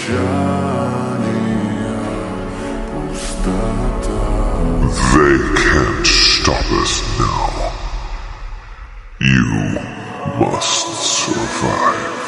They can't stop us now. You must survive.